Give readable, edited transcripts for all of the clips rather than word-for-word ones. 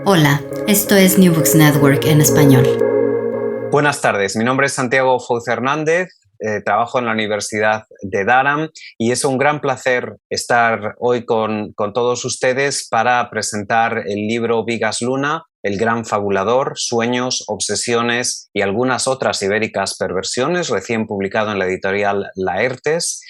Hola, esto es New Books Network en español. Buenas tardes, mi nombre es Santiago Fouz Hernández, trabajo en la Universidad de Durham y es un gran placer estar hoy con todos ustedes para presentar el libro Vigas Luna, el gran fabulador, sueños, obsesiones y algunas otras ibéricas perversiones, recién publicado en la editorial Laertes,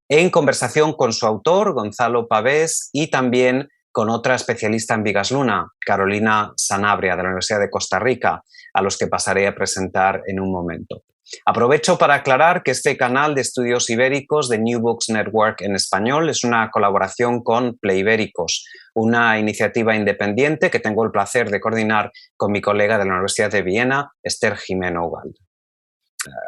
en conversación con su autor, Gonzalo Pavés, y también con otra especialista en Vigas Luna, Carolina Sanabria, de la Universidad de Costa Rica, a los que pasaré a presentar en un momento. Aprovecho para aclarar que este canal de estudios ibéricos de New Books Network en español es una colaboración con Pleibéricos, una iniciativa independiente que tengo el placer de coordinar con mi colega de la Universidad de Viena, Esther Jimeno Ugalde.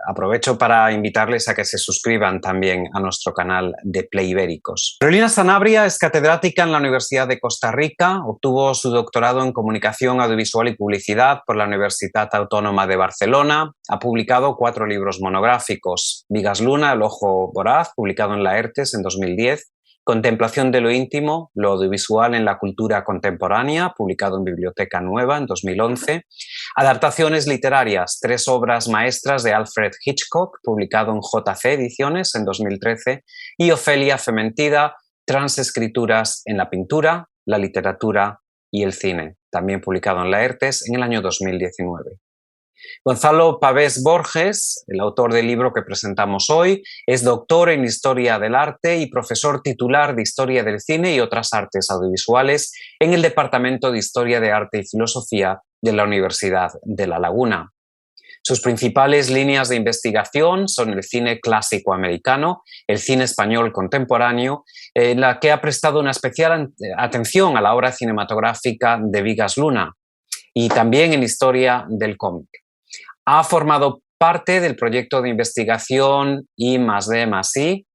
Aprovecho para invitarles a que se suscriban también a nuestro canal de Pleibéricos. Carolina Sanabria es catedrática en la Universidad de Costa Rica, obtuvo su doctorado en Comunicación Audiovisual y Publicidad por la Universidad Autónoma de Barcelona, ha publicado 4 libros monográficos: Vigas Luna, El ojo voraz, publicado en Laertes en 2010, Contemplación de lo íntimo, lo audiovisual en la cultura contemporánea, publicado en Biblioteca Nueva en 2011. Adaptaciones literarias, 3 obras maestras de Alfred Hitchcock, publicado en JC Ediciones en 2013. Y Ofelia Fementida, Transescrituras en la pintura, la literatura y el cine, también publicado en Laertes en el año 2019. Gonzalo Pavés Borges, el autor del libro que presentamos hoy, es doctor en Historia del Arte y profesor titular de Historia del Cine y otras artes audiovisuales en el Departamento de Historia de Arte y Filosofía de la Universidad de La Laguna. Sus principales líneas de investigación son el cine clásico americano, el cine español contemporáneo, en la que ha prestado una especial atención a la obra cinematográfica de Vigas Luna, y también en historia del cómic. Ha formado parte del proyecto de investigación I+D+I,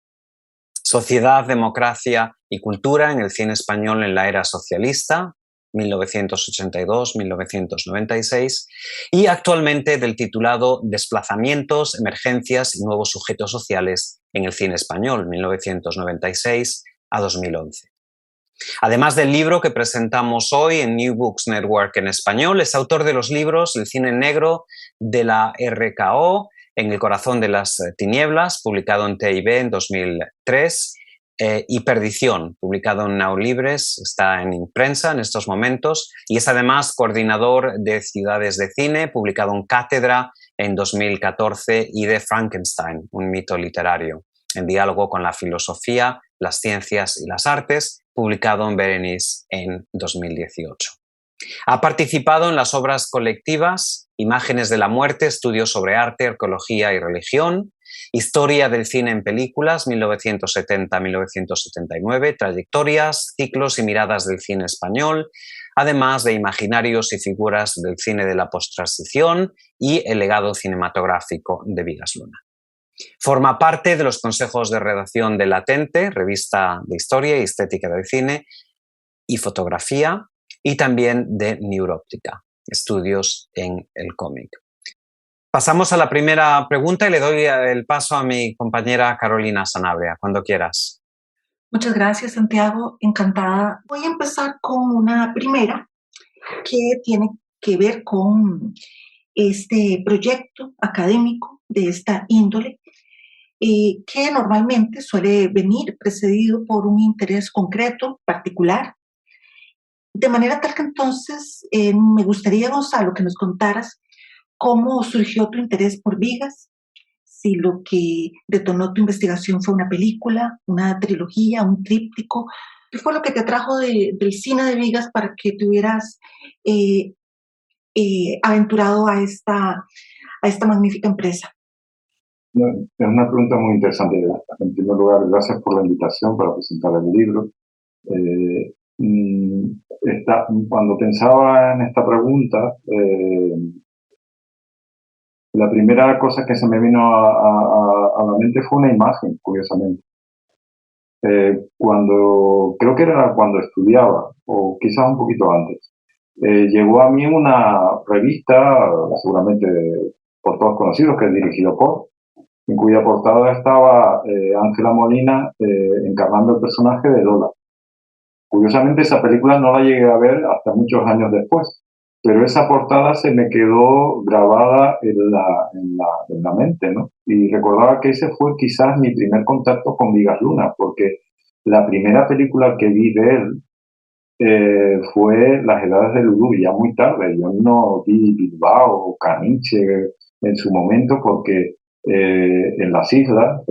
Sociedad, Democracia y Cultura en el cine español en la era socialista, 1982-1996, y actualmente del titulado Desplazamientos, Emergencias y Nuevos Sujetos Sociales en el cine español, 1996 a 2011. Además del libro que presentamos hoy en New Books Network en español, es autor de los libros El cine negro de la RKO, En el corazón de las tinieblas, publicado en TIB en 2003, y Perdición, publicado en Now Libres, está en imprensa en estos momentos, y es además coordinador de Ciudades de Cine, publicado en Cátedra en 2014, y de Frankenstein, un mito literario, en diálogo con la filosofía, las ciencias y las artes, publicado en Berenice en 2018. Ha participado en las obras colectivas Imágenes de la muerte, estudios sobre arte, arqueología y religión, Historia del cine en películas, 1970-1979, Trayectorias, ciclos y miradas del cine español, además de Imaginarios y figuras del cine de la posttransición y El legado cinematográfico de Vigas Luna. Forma parte de los consejos de redacción de Latente, revista de historia y estética del cine y fotografía, y también de Neuróptica, estudios en el cómic. Pasamos a la primera pregunta y le doy el paso a mi compañera Carolina Sanabria, cuando quieras. Muchas gracias, Santiago. Encantada. Voy a empezar con una primera que tiene que ver con este proyecto académico de esta índole, que normalmente suele venir precedido por un interés concreto, particular. De manera tal que entonces me gustaría, Gonzalo, que nos contaras cómo surgió tu interés por Vigas, si lo que detonó tu investigación fue una película, una trilogía, un tríptico. ¿Qué fue lo que te atrajo del cine de Vigas para que te hubieras eh, aventurado a esta magnífica empresa? No, es una pregunta muy interesante. En primer lugar, gracias por la invitación para presentar el libro. Cuando pensaba en esta pregunta, la primera cosa que se me vino a la mente fue una imagen, curiosamente. Creo que era cuando estudiaba, o quizás un poquito antes, llegó a mí una revista, seguramente por todos conocidos, que es dirigido por, en cuya portada estaba Ángela Molina encarnando el personaje de Lola. Curiosamente, esa película no la llegué a ver hasta muchos años después, pero esa portada se me quedó grabada en la mente, ¿no? Y recordaba que ese fue quizás mi primer contacto con Vigas Luna, porque la primera película que vi de él fue Las Edades del Urú, ya muy tarde. Yo no vi Bilbao o Caniche en su momento porque en las islas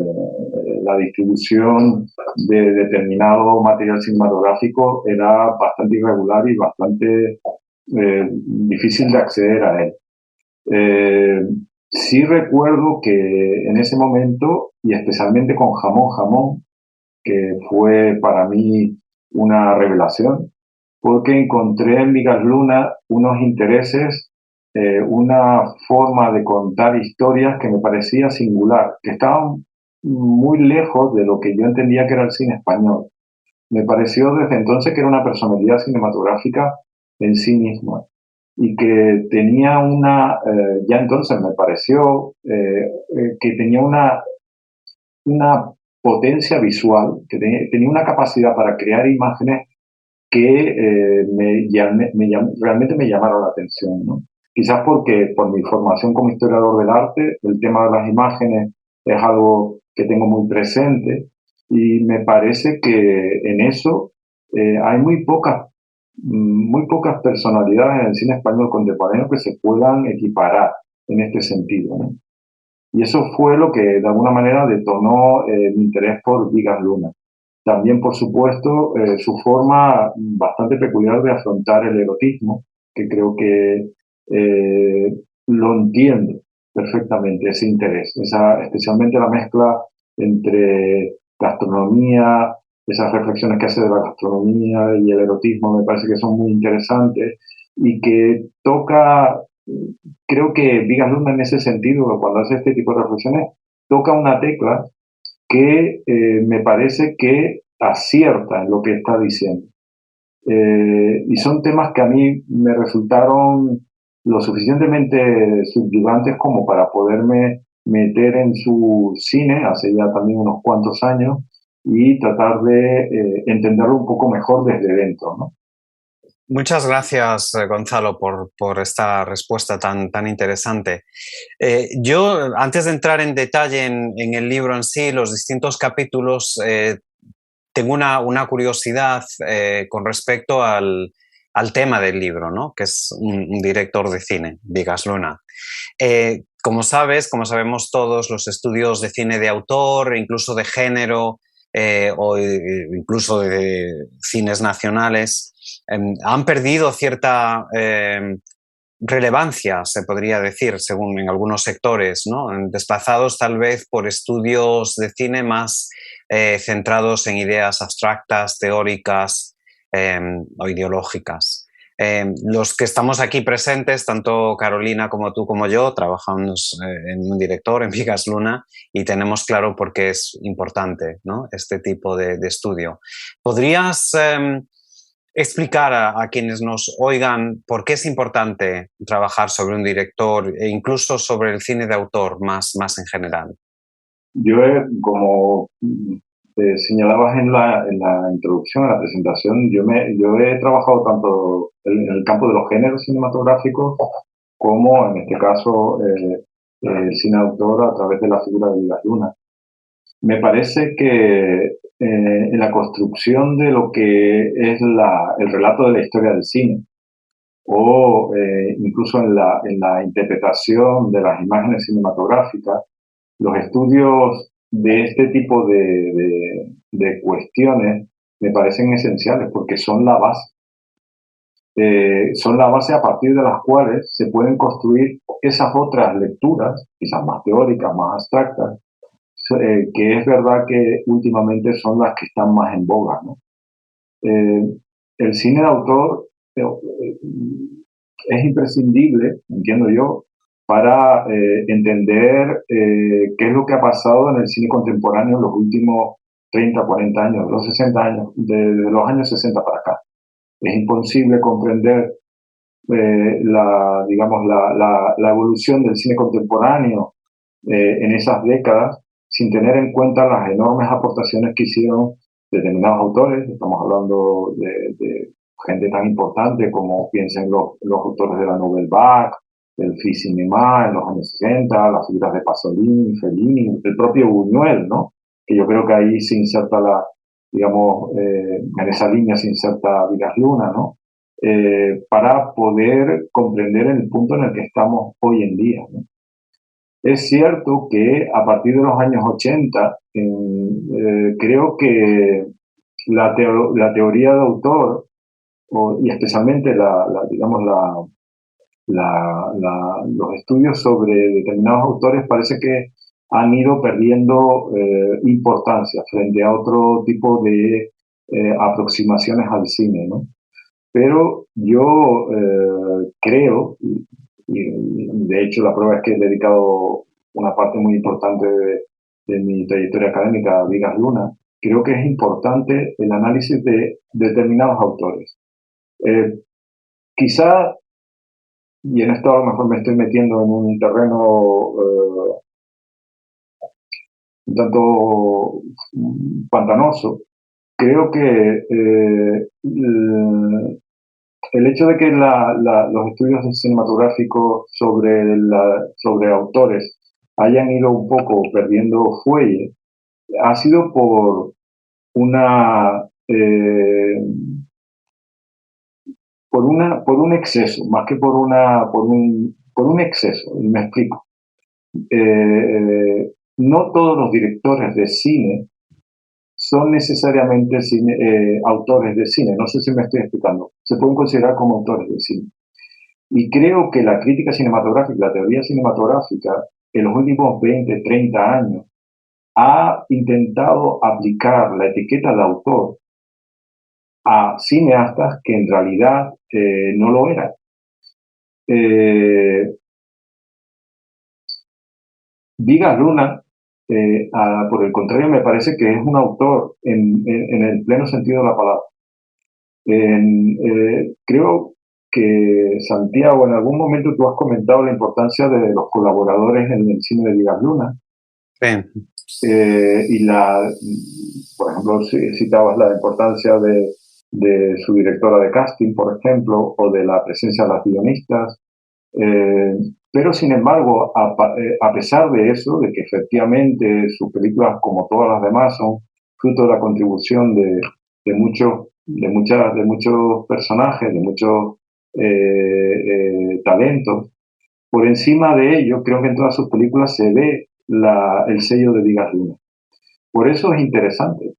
la distribución de determinado material cinematográfico era bastante irregular y bastante difícil de acceder a él. Eh, sí recuerdo que en ese momento, y especialmente con Jamón Jamón, que fue para mí una revelación, porque encontré en Vigas Luna unos intereses, una forma de contar historias que me parecía singular, que estaban muy lejos de lo que yo entendía que era el cine español. Me pareció desde entonces que era una personalidad cinematográfica en sí misma y que tenía ya entonces me pareció que tenía una potencia visual, que tenía una capacidad para crear imágenes que realmente me llamaron la atención, ¿no? Quizás porque por mi formación como historiador del arte, el tema de las imágenes es algo que tengo muy presente y me parece que en eso hay muy pocas personalidades en el cine español contemporáneo que se puedan equiparar en este sentido, ¿no? Y eso fue lo que de alguna manera detonó mi interés por Vigas Luna. También, por supuesto, su forma bastante peculiar de afrontar el erotismo, que creo que lo entiendo perfectamente, ese interés, especialmente la mezcla entre gastronomía, esas reflexiones que hace de la gastronomía y el erotismo me parece que son muy interesantes y que toca, creo que Vigas Luna en ese sentido, cuando hace este tipo de reflexiones, toca una tecla que me parece que acierta en lo que está diciendo. Y son temas que a mí me resultaron lo suficientemente subyugantes como para poderme meter en su cine hace ya también unos cuantos años y tratar de entenderlo un poco mejor desde dentro, ¿no? Muchas gracias, Gonzalo, por esta respuesta tan interesante. Yo, antes de entrar en detalle en el libro en sí, los distintos capítulos, tengo una curiosidad con respecto al tema del libro, ¿no? Que es un director de cine, Vigas Luna. Como sabes, como sabemos todos, los estudios de cine de autor, incluso de género o incluso de cines nacionales, han perdido cierta relevancia, se podría decir, según en algunos sectores, ¿no? Desplazados tal vez por estudios de cine más centrados en ideas abstractas, teóricas o ideológicas. Los que estamos aquí presentes, tanto Carolina como tú como yo, trabajamos en un director, en Vigas Luna, y tenemos claro por qué es importante, ¿no? Este tipo de estudio. ¿Podrías explicar a quienes nos oigan por qué es importante trabajar sobre un director e incluso sobre el cine de autor más en general? Yo, como señalabas en la introducción, en la presentación, yo he trabajado tanto en el campo de los géneros cinematográficos como, en este caso, el cine de autor a través de la figura de Vigas Luna. Me parece que en la construcción de lo que es el relato de la historia del cine, o incluso en la interpretación de las imágenes cinematográficas, los estudios de este tipo de cuestiones me parecen esenciales porque son la base. Son la base a partir de las cuales se pueden construir esas otras lecturas, quizás más teóricas, más abstractas, que es verdad que últimamente son las que están más en boga, ¿no? El cine de autor es imprescindible, entiendo yo, para entender qué es lo que ha pasado en el cine contemporáneo en los últimos 30, 40 años, los 60 años, de los años 60 para acá. Es imposible comprender la evolución del cine contemporáneo en esas décadas sin tener en cuenta las enormes aportaciones que hicieron determinados autores. Estamos hablando de gente tan importante como piensen los autores de la Nouvelle Vague, del Film Cinema en los años 60, las figuras de Pasolini, Fellini, el propio Buñuel, ¿no? Que yo creo que ahí se inserta digamos, en esa línea se inserta Vigas Luna, ¿no? Para poder comprender el punto en el que estamos hoy en día, ¿no? Es cierto que a partir de los años 80, creo que la teoría de autor, y especialmente digamos, los estudios sobre determinados autores parece que han ido perdiendo importancia frente a otro tipo de aproximaciones al cine, ¿no? Pero yo creo, y de hecho la prueba es que he dedicado una parte muy importante de mi trayectoria académica a Vigas Luna, creo que es importante el análisis de determinados autores. Quizá, y en esto a lo mejor me estoy metiendo en un terreno un tanto pantanoso, creo que el hecho de que los estudios cinematográficos sobre autores hayan ido un poco perdiendo fuelle ha sido por un exceso, más que por un exceso, y me explico. No todos los directores de cine son necesariamente autores de cine. No sé si me estoy explicando. Se pueden considerar como autores de cine. Y creo que la crítica cinematográfica, la teoría cinematográfica, en los últimos 20, 30 años, ha intentado aplicar la etiqueta de autor a cineastas que en realidad no lo eran. Vigas Luna, por el contrario, me parece que es un autor en el pleno sentido de la palabra. Creo que, Santiago, en algún momento tú has comentado la importancia de los colaboradores en el cine de Vigas Luna. Sí. Por ejemplo, citabas la importancia de su directora de casting, por ejemplo, o de la presencia de las guionistas. Pero, sin embargo, a pesar de eso, de que efectivamente sus películas, como todas las demás, son fruto de la contribución de muchos personajes, de muchos talentos, por encima de ello, creo que en todas sus películas se ve el sello de Vigas Luna. Por eso es interesante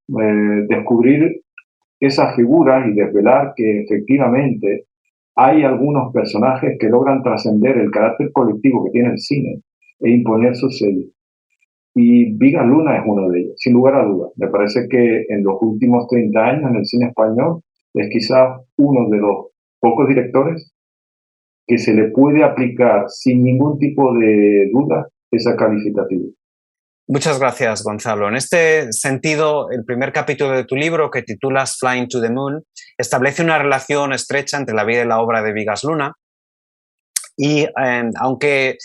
descubrir esas figuras y desvelar que efectivamente hay algunos personajes que logran trascender el carácter colectivo que tiene el cine e imponer su sello. Y Vigas Luna es uno de ellos, sin lugar a dudas. Me parece que en los últimos 30 años en el cine español es quizás uno de los pocos directores que se le puede aplicar sin ningún tipo de duda esa calificativa. Muchas gracias, Gonzalo. En este sentido, el primer capítulo de tu libro, que titulas Flying to the Moon, establece una relación estrecha entre la vida y la obra de Vigas Luna. Y aunque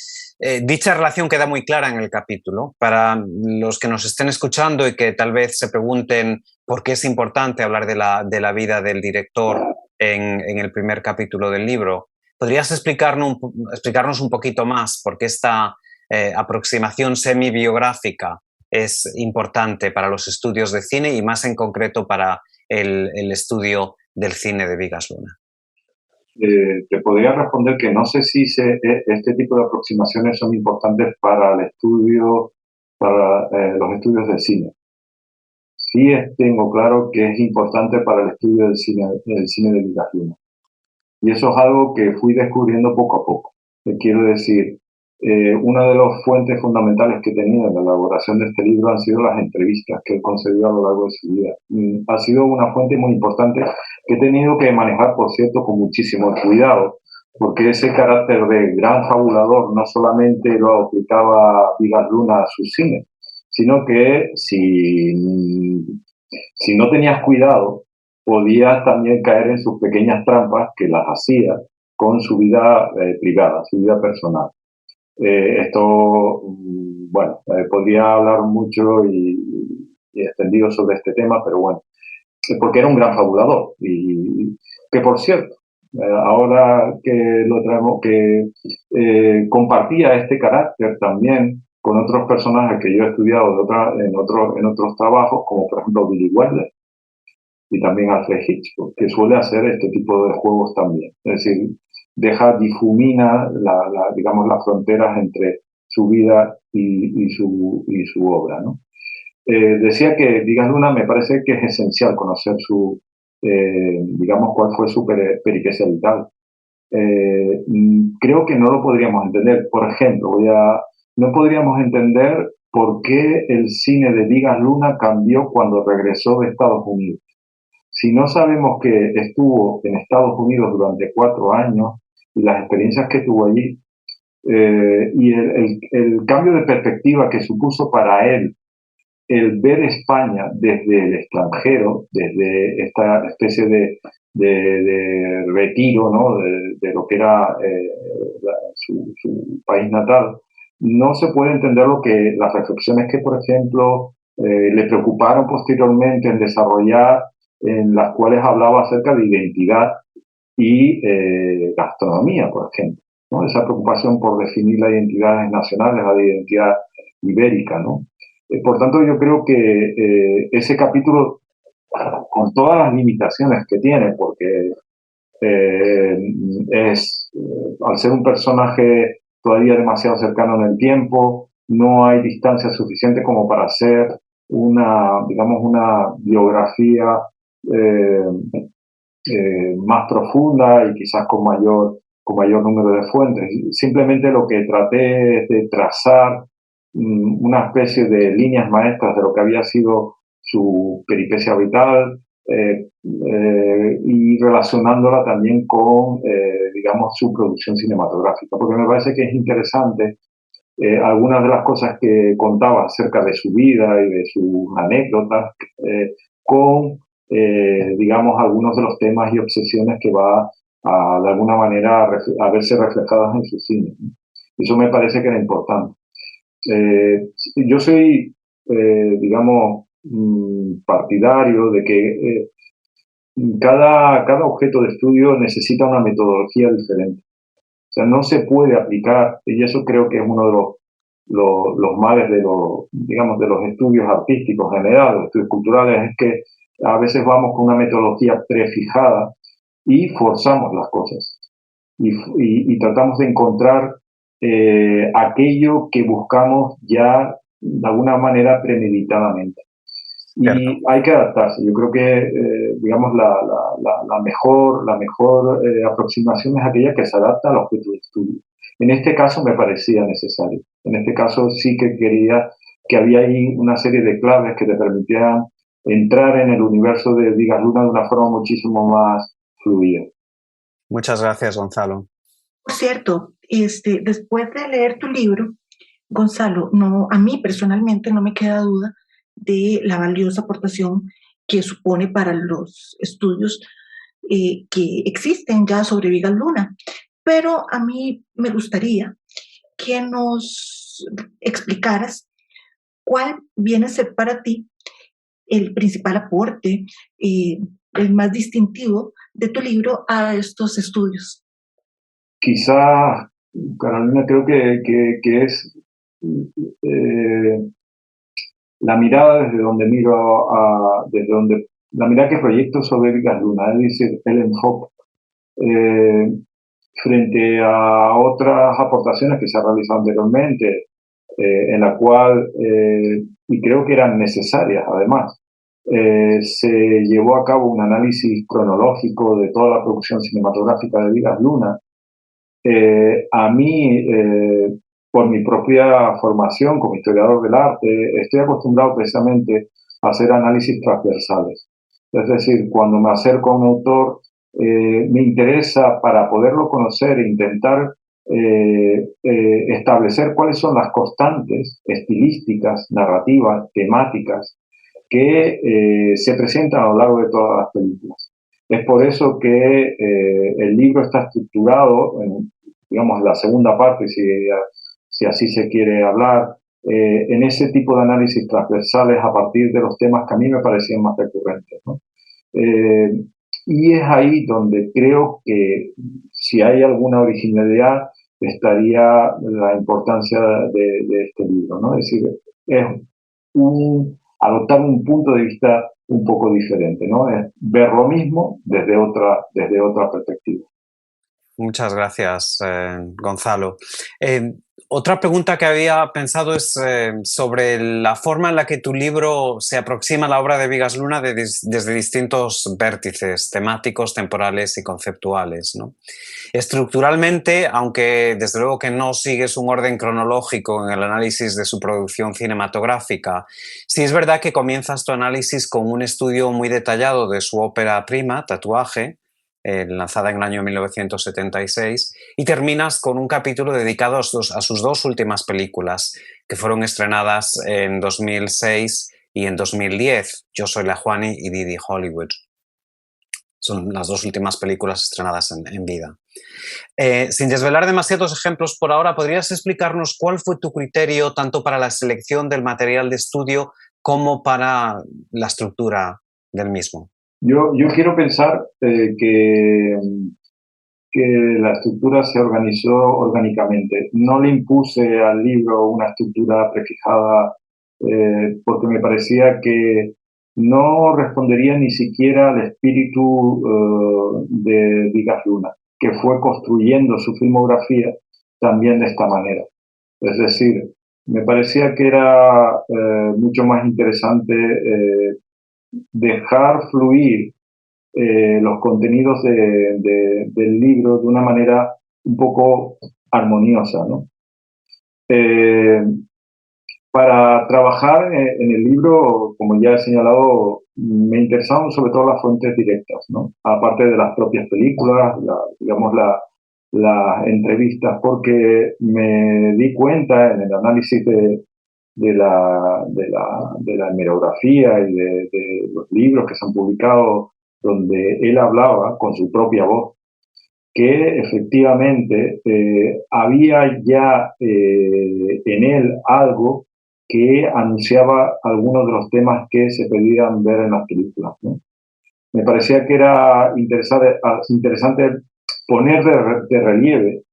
dicha relación queda muy clara en el capítulo, para los que nos estén escuchando y que tal vez se pregunten por qué es importante hablar de la vida del director en el primer capítulo del libro, ¿podrías explicarnos un poquito más por qué esta aproximación semi-biográfica es importante para los estudios de cine y más en concreto para el estudio del cine de Vigas Luna? Te podría responder que no sé si este tipo de aproximaciones son importantes para el estudio, para los estudios de cine. Sí tengo claro que es importante para el estudio del cine de Vigas Luna. Y eso es algo que fui descubriendo poco a poco. Quiero decir, una de las fuentes fundamentales que he tenido en la elaboración de este libro han sido las entrevistas que he concedido a lo largo de su vida. Ha sido una fuente muy importante que he tenido que manejar, por cierto, con muchísimo cuidado, porque ese carácter de gran fabulador no solamente lo aplicaba Vigas Luna a su cine, sino que si no tenías cuidado, podías también caer en sus pequeñas trampas que las hacía con su vida privada, su vida personal. Podría hablar mucho y extendido sobre este tema, pero bueno, porque era un gran fabulador. Y que, por cierto, ahora que lo traemos, que compartía este carácter también con otros personajes que yo he estudiado en otros trabajos, como por ejemplo Billy Wilder y también Alfred Hitchcock, que suele hacer este tipo de juegos también. Es decir, difumina digamos, las fronteras entre su vida y su obra, ¿no? Decía que Vigas Luna me parece que es esencial conocer digamos, cuál fue su peripecia vital. Creo que no lo podríamos entender. Por ejemplo, no podríamos entender por qué el cine de Vigas Luna cambió cuando regresó de Estados Unidos. Si no sabemos que estuvo en Estados Unidos durante 4 años y las experiencias que tuvo allí, y el cambio de perspectiva que supuso para él el ver España desde el extranjero, desde esta especie de retiro, ¿no? de lo que era su país natal, no se puede entender las reflexiones que, por ejemplo, le preocuparon posteriormente en desarrollar, en las cuales hablaba acerca de identidad y gastronomía, por ejemplo, ¿no? Esa preocupación por definir las identidades nacionales, la identidad ibérica, ¿no? Por tanto, yo creo que ese capítulo, con todas las limitaciones que tiene, porque al ser un personaje todavía demasiado cercano en el tiempo, no hay distancia suficiente como para hacer digamos, una biografía eh, más profunda y quizás con mayor número de fuentes. Simplemente lo que traté es de trazar una especie de líneas maestras de lo que había sido su peripecia vital, y relacionándola también con, digamos, su producción cinematográfica, porque me parece que es interesante algunas de las cosas que contaba acerca de su vida y de sus anécdotas, con, digamos, algunos de los temas y obsesiones que va de alguna manera a verse reflejadas en su cine. Eso me parece que era importante. Yo soy, digamos, partidario de que cada objeto de estudio necesita una metodología diferente. O sea, no se puede aplicar, y eso creo que es uno de los males digamos, de los estudios artísticos en general, los estudios culturales, es que a veces vamos con una metodología prefijada y forzamos las cosas. Y tratamos de encontrar aquello que buscamos ya de alguna manera premeditadamente. Y hay que adaptarse. Yo creo que, digamos, la mejor aproximación es aquella que se adapta al objeto de estudio. En este caso me parecía necesario. En este caso sí que quería que había ahí una serie de claves que te permitieran entrar en el universo de Vigas Luna de una forma muchísimo más fluida. Muchas gracias, Gonzalo. Por cierto, después de leer tu libro, Gonzalo, a mí personalmente no me queda duda de la valiosa aportación que supone para los estudios que existen ya sobre Vigas Luna. Pero a mí me gustaría que nos explicaras cuál viene a ser para ti el principal aporte, el más distintivo de tu libro a estos estudios. Quizás, Carolina, creo que es la mirada desde donde la mirada que proyecto sobre Vigas Luna, es decir, el enfoque frente a otras aportaciones que se han realizado anteriormente, en la cual, y creo que eran necesarias además, se llevó a cabo un análisis cronológico de toda la producción cinematográfica de Vigas Luna. A mí, por mi propia formación como historiador del arte, estoy acostumbrado precisamente a hacer análisis transversales. Es decir, cuando me acerco a un autor, me interesa, para poderlo conocer e intentar establecer cuáles son las constantes estilísticas, narrativas, temáticas que se presentan a lo largo de todas las películas. Es por eso que el libro está estructurado, digamos, la segunda parte, si así se quiere hablar, en ese tipo de análisis transversales a partir de los temas que a mí me parecían más recurrentes, ¿no? Y es ahí donde creo que si hay alguna originalidad estaría la importancia de este libro, ¿no? Es decir, es adoptar un punto de vista un poco diferente, ¿no? Es ver lo mismo desde otra perspectiva. Muchas gracias, Gonzalo. Otra pregunta que había pensado es sobre la forma en la que tu libro se aproxima a la obra de Bigas Luna desde distintos vértices temáticos, temporales y conceptuales, ¿no? Estructuralmente, aunque desde luego que no sigues un orden cronológico en el análisis de su producción cinematográfica, sí es verdad que comienzas tu análisis con un estudio muy detallado de su ópera prima, Tatuaje, lanzada en el año 1976, y terminas con un capítulo dedicado a sus dos últimas películas, que fueron estrenadas en 2006 y en 2010, Yo soy la Juani y Didi Hollywood. Son las dos últimas películas estrenadas en vida. Sin desvelar demasiados ejemplos por ahora, ¿podrías explicarnos cuál fue tu criterio tanto para la selección del material de estudio como para la estructura del mismo? Yo quiero pensar que la estructura se organizó orgánicamente. No le impuse al libro una estructura prefijada porque me parecía que no respondería ni siquiera al espíritu de Bigas Luna, que fue construyendo su filmografía también de esta manera. Es decir, me parecía que era mucho más interesante dejar fluir los contenidos del libro de una manera un poco armoniosa, ¿no? Para trabajar en el libro, como ya he señalado, me interesaban sobre todo las fuentes directas, ¿no? Aparte de las propias películas, las entrevistas, porque me di cuenta en el análisis de la hemerografía y de los libros que se han publicado donde él hablaba con su propia voz, que efectivamente había ya en él algo que anunciaba algunos de los temas que se pedían ver en las películas, ¿no? Me parecía que era interesante poner de relieve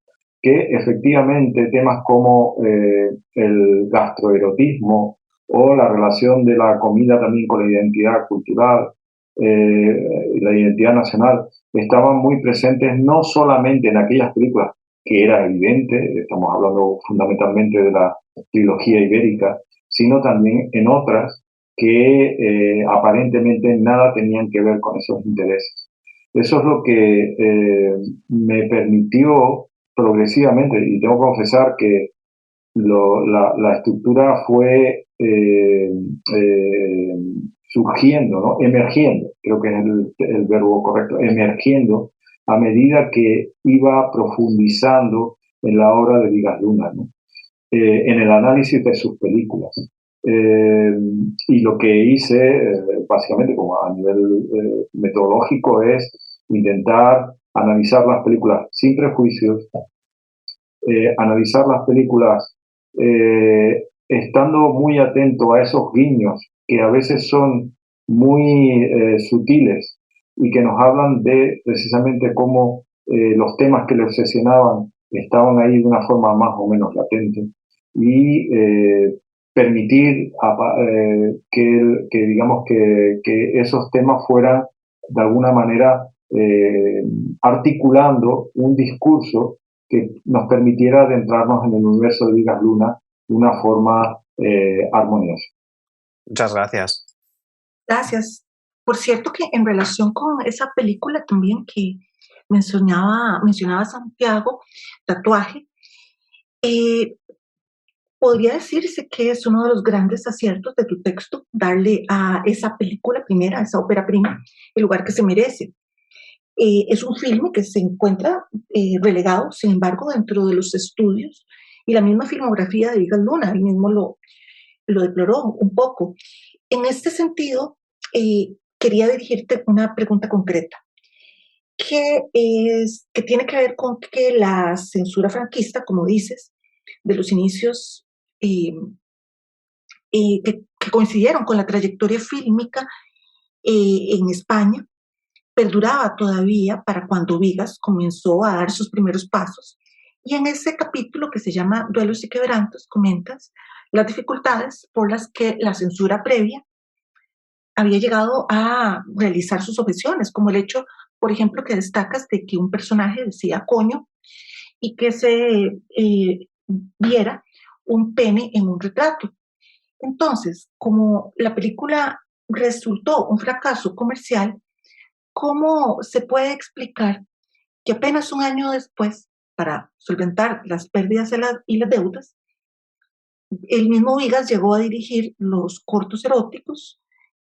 que efectivamente temas como el gastroerotismo o la relación de la comida también con la identidad cultural, la identidad nacional, estaban muy presentes no solamente en aquellas películas que era evidente, estamos hablando fundamentalmente de la trilogía ibérica, sino también en otras que aparentemente nada tenían que ver con esos intereses. Eso es lo que me permitió progresivamente, y tengo que confesar que la estructura fue surgiendo, ¿no? Emergiendo, creo que es el verbo correcto, emergiendo a medida que iba profundizando en la obra de Bigas Luna, ¿no? En el análisis de sus películas. Y lo que hice, básicamente, como a nivel metodológico, es intentar analizar las películas sin prejuicios, analizar las películas estando muy atento a esos guiños que a veces son muy sutiles y que nos hablan de precisamente cómo los temas que le obsesionaban estaban ahí de una forma más o menos latente y permitir digamos que esos temas fueran de alguna manera articulando un discurso que nos permitiera adentrarnos en el universo de Bigas Luna de una forma armoniosa. Muchas gracias. Gracias. Por cierto que en relación con esa película también que mencionaba Santiago, Tatuaje, podría decirse que es uno de los grandes aciertos de tu texto, darle a esa película primera, a esa ópera prima, el lugar que se merece. Es un filme que se encuentra relegado, sin embargo, dentro de los estudios y la misma filmografía de Bigas Luna, él mismo lo deploró un poco. En este sentido, quería dirigirte una pregunta concreta, que tiene que ver con que la censura franquista, como dices, de los inicios que coincidieron con la trayectoria fílmica en España, perduraba todavía para cuando Vigas comenzó a dar sus primeros pasos. Y en ese capítulo que se llama Duelos y Quebrantos, comentas las dificultades por las que la censura previa había llegado a realizar sus objeciones, como el hecho, por ejemplo, que destacas de que un personaje decía coño y que se viera un pene en un retrato. Entonces, como la película resultó un fracaso comercial, ¿cómo se puede explicar que apenas un año después, para solventar las pérdidas y las deudas, el mismo Vigas llegó a dirigir los cortos eróticos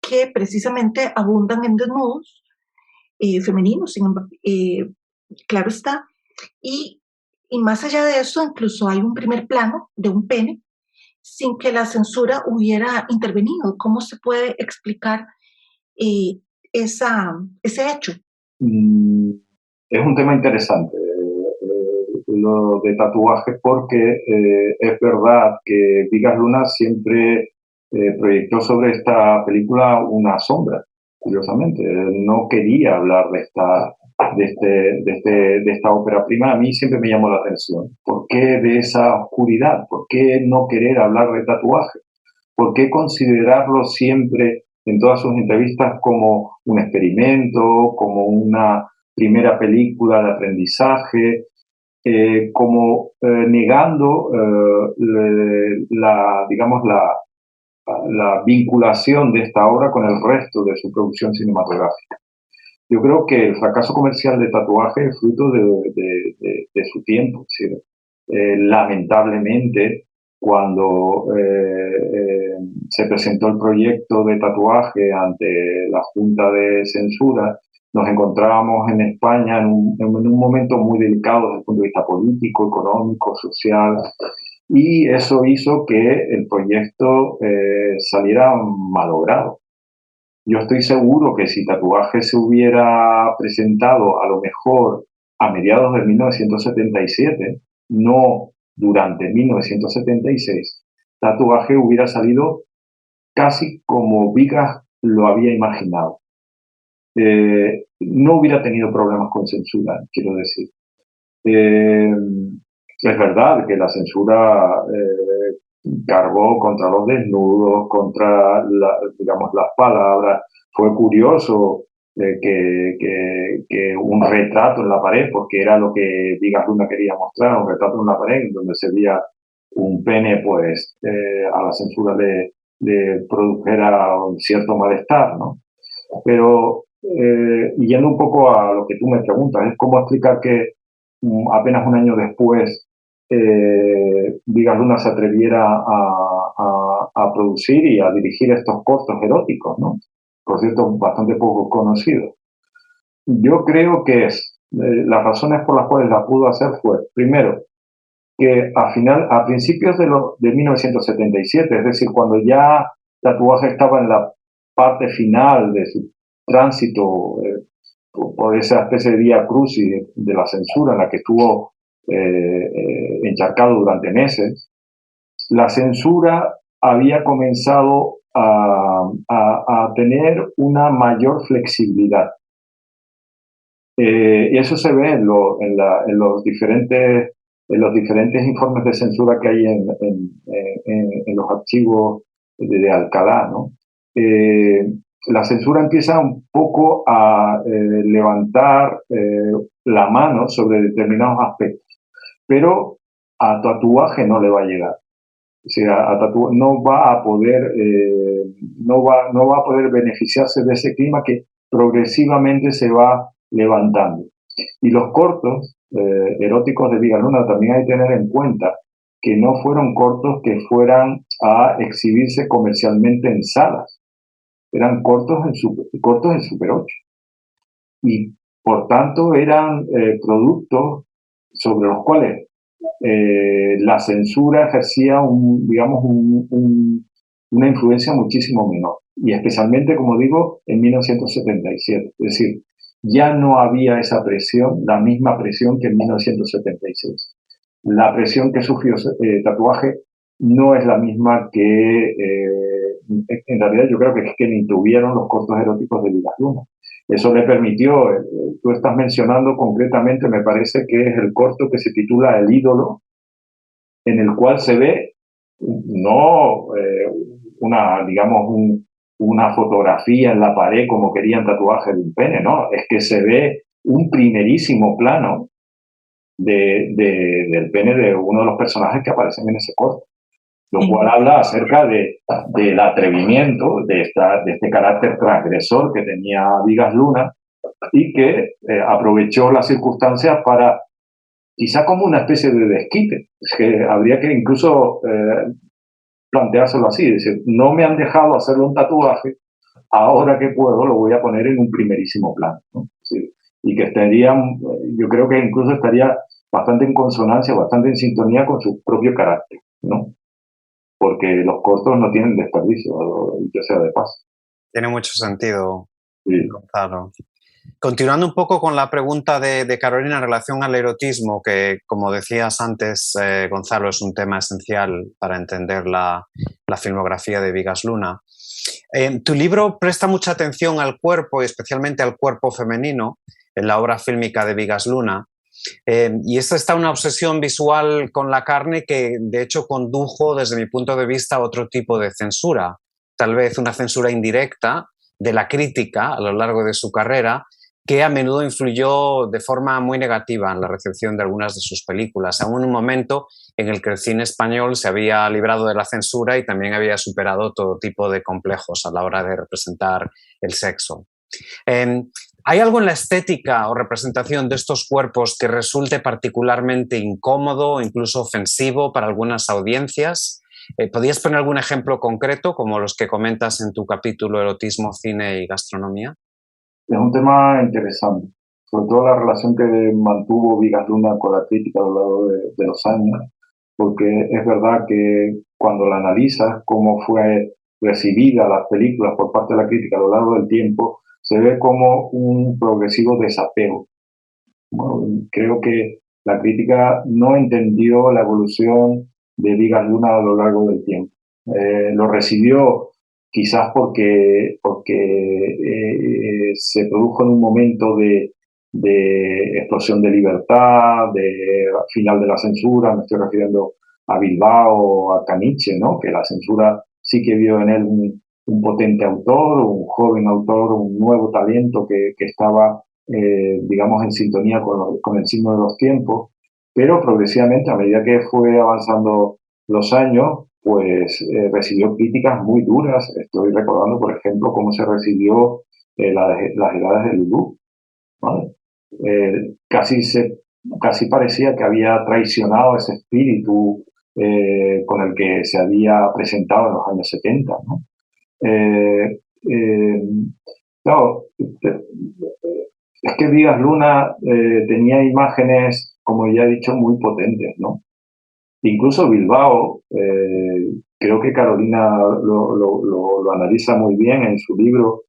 que precisamente abundan en desnudos femeninos, claro está, y, y más allá de eso, incluso hay un primer plano de un pene sin que la censura hubiera intervenido. ¿Cómo se puede explicar eh, ese hecho? Mm, Es un tema interesante, lo de tatuajes, porque es verdad que Vigas Luna siempre proyectó sobre esta película una sombra, curiosamente. Él no quería hablar de esta ópera prima. A mí siempre me llamó la atención. ¿Por qué de esa oscuridad? ¿Por qué no querer hablar de tatuajes? ¿Por qué considerarlo siempre en todas sus entrevistas como un experimento, como una primera película de aprendizaje, como negando digamos, la vinculación de esta obra con el resto de su producción cinematográfica? Yo creo que el fracaso comercial de Tatuaje es fruto de su tiempo. Es decir, lamentablemente, cuando se presentó el proyecto de Tatuaje ante la Junta de Censura, nos encontrábamos en España en un momento muy delicado desde el punto de vista político, económico, social, y eso hizo que el proyecto saliera malogrado. Yo estoy seguro que si Tatuaje se hubiera presentado a lo mejor a mediados de 1977, no durante 1976, Tatuaje hubiera salido casi como Vigas lo había imaginado. No hubiera tenido problemas con censura, quiero decir. Es verdad que la censura cargó contra los desnudos, contra digamos, las palabras. Fue curioso que un retrato en la pared, porque era lo que Vigas Luna quería mostrar, un retrato en la pared donde se veía un pene, pues a la censura le produjera un cierto malestar, ¿no? Pero yendo un poco a lo que tú me preguntas, es cómo explicar que apenas un año después Vigas Luna se atreviera a producir y a dirigir estos cortos eróticos, ¿no? Por cierto, bastante poco conocidos. Yo creo que las razones por las cuales la pudo hacer fue, primero, que a principios de 1977, es decir, cuando ya Tatuaje estaba en la parte final de su tránsito por esa especie de vía crucis de la censura en la que estuvo encharcado durante meses, la censura había comenzado a tener una mayor flexibilidad. Y eso se ve en los diferentes informes de censura que hay en los archivos de Alcalá, ¿no? La censura empieza un poco a levantar la mano sobre determinados aspectos, pero a Tatuaje no le va a llegar. O sea, no va a poder beneficiarse de ese clima que progresivamente se va levantando. Y los cortos eróticos de Vigas Luna también hay que tener en cuenta que no fueron cortos que fueran a exhibirse comercialmente en salas. Eran cortos en Super 8. Y por tanto eran productos sobre los cuales la censura ejercía una influencia muchísimo menor. Y especialmente, como digo, en 1977. Es decir, ya no había esa presión, la misma presión que en 1976. La presión que sufrió Tatuaje no es la misma que, en realidad yo creo que ni tuvieron los cortos eróticos de Vigas Luna. Eso le permitió, tú estás mencionando concretamente, me parece que es el corto que se titula El ídolo, en el cual se ve no una fotografía en la pared como querían tatuaje de un pene, no, es que se ve un primerísimo plano del pene de uno de los personajes que aparecen en ese corto, lo cual habla acerca del atrevimiento, de este carácter transgresor que tenía Vigas Luna y que aprovechó las circunstancias para, quizá como una especie de desquite, es que habría que incluso planteárselo así, es decir, no me han dejado hacerle un tatuaje, ahora que puedo lo voy a poner en un primerísimo plano, ¿no? Sí, y que estaría, yo creo que incluso estaría bastante en consonancia, bastante en sintonía con su propio carácter, ¿no? Porque los cortos no tienen desperdicio, ya sea de paso. Tiene mucho sentido, Sí. Gonzalo. Continuando un poco con la pregunta de Carolina en relación al erotismo, que como decías antes, Gonzalo, es un tema esencial para entender la filmografía de Vigas Luna. Tu libro presta mucha atención al cuerpo y especialmente al cuerpo femenino en la obra fílmica de Vigas Luna. Y esta está una obsesión visual con la carne que de hecho condujo desde mi punto de vista a otro tipo de censura, tal vez una censura indirecta de la crítica a lo largo de su carrera, que a menudo influyó de forma muy negativa en la recepción de algunas de sus películas, aún en un momento en el que el cine español se había librado de la censura y también había superado todo tipo de complejos a la hora de representar el sexo. ¿Hay algo en la estética o representación de estos cuerpos que resulte particularmente incómodo o incluso ofensivo para algunas audiencias? ¿Podrías poner algún ejemplo concreto, como los que comentas en tu capítulo Erotismo, Cine y Gastronomía? Es un tema interesante, sobre todo la relación que mantuvo Vigas Luna con la crítica a lo largo de los años, porque es verdad que cuando la analizas, cómo fue recibida las películas por parte de la crítica a lo largo del tiempo, se ve como un progresivo desapego. Bueno, creo que la crítica no entendió la evolución de Vigas Luna a lo largo del tiempo. Lo recibió quizás porque se produjo en un momento de explosión de libertad, de final de la censura, me estoy refiriendo a Bilbao, a Caniche, ¿no? Que la censura sí que vio en él un potente autor, un joven autor, un nuevo talento que estaba, digamos, en sintonía con el signo de los tiempos, pero progresivamente, a medida que fue avanzando los años, pues recibió críticas muy duras. Estoy recordando, por ejemplo, cómo se recibió las edades de Lulú, ¿vale? Casi parecía que había traicionado ese espíritu con el que se había presentado en los años 70, ¿no? Claro, es que Vigas Luna tenía imágenes, como ya he dicho, muy potentes, ¿no? Incluso Bilbao, creo que Carolina lo analiza muy bien en su libro,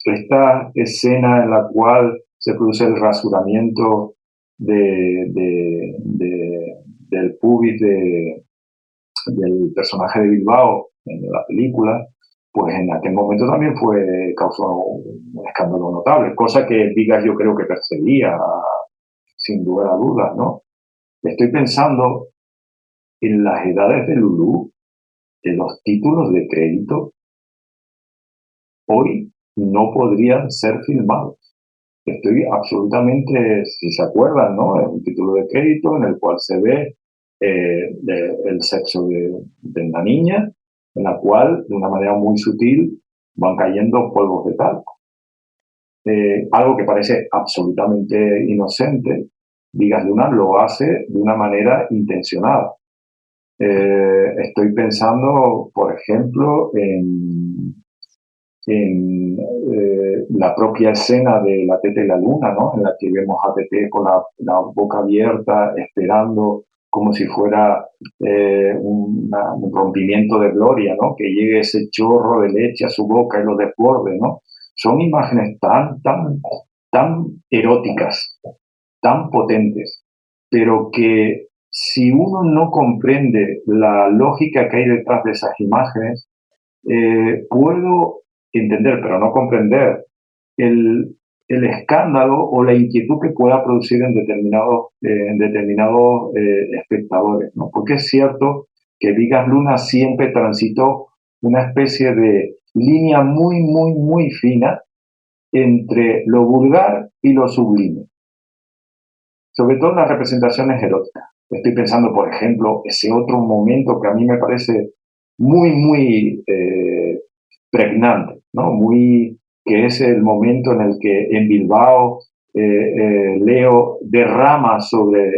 esta escena en la cual se produce el rasuramiento del pubis del personaje de Bilbao en la película, pues en aquel momento también causó un escándalo notable, cosa que Vigas yo creo que perseguía, sin lugar a dudas, ¿no? Estoy pensando en las edades de Lulú, en los títulos de crédito, hoy no podrían ser filmados. Estoy absolutamente, si se acuerdan, ¿no? Es un título de crédito en el cual se ve el sexo de una niña, en la cual, de una manera muy sutil, van cayendo polvos de talco. Algo que parece absolutamente inocente, Vigas Luna lo hace de una manera intencionada. Estoy pensando, por ejemplo, en la propia escena de La Teta y la Luna, ¿no? En la que vemos a Tete con la boca abierta, esperando como si fuera un rompimiento de gloria, ¿no? Que llegue ese chorro de leche a su boca y lo desborde, ¿no? Son imágenes tan eróticas, tan potentes, pero que si uno no comprende la lógica que hay detrás de esas imágenes, puedo entender, pero no comprender el, el escándalo o la inquietud que pueda producir en determinados espectadores, ¿no? Porque es cierto que Vigas Luna siempre transitó una especie de línea muy, muy, muy fina entre lo vulgar y lo sublime, sobre todo en las representaciones eróticas. Estoy pensando, por ejemplo, ese otro momento que a mí me parece muy, muy pregnante, ¿no? Que es el momento en el que en Bilbao Leo derrama sobre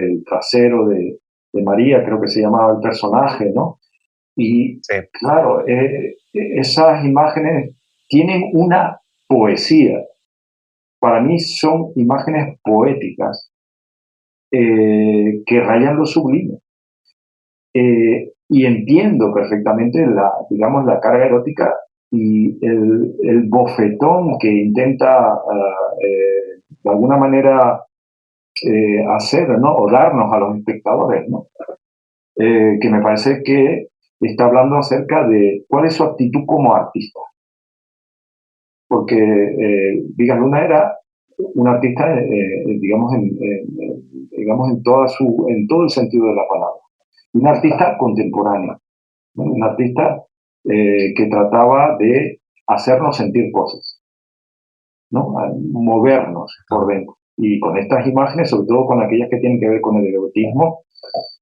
el trasero de María, creo que se llamaba el personaje, ¿no? Y Sí. claro, esas imágenes tienen una poesía. Para mí son imágenes poéticas que rayan lo sublime. Y entiendo perfectamente digamos, la carga erótica y el bofetón que intenta de alguna manera hacer, ¿no? O darnos a los espectadores, ¿no? Que me parece que está hablando acerca de cuál es su actitud como artista. Porque Vigas Luna era un artista, digamos, en todo el sentido de la palabra. Un artista contemporáneo, ¿no? Un artista que trataba de hacernos sentir cosas, ¿no? A movernos por dentro. Y con estas imágenes, sobre todo con aquellas que tienen que ver con el erotismo,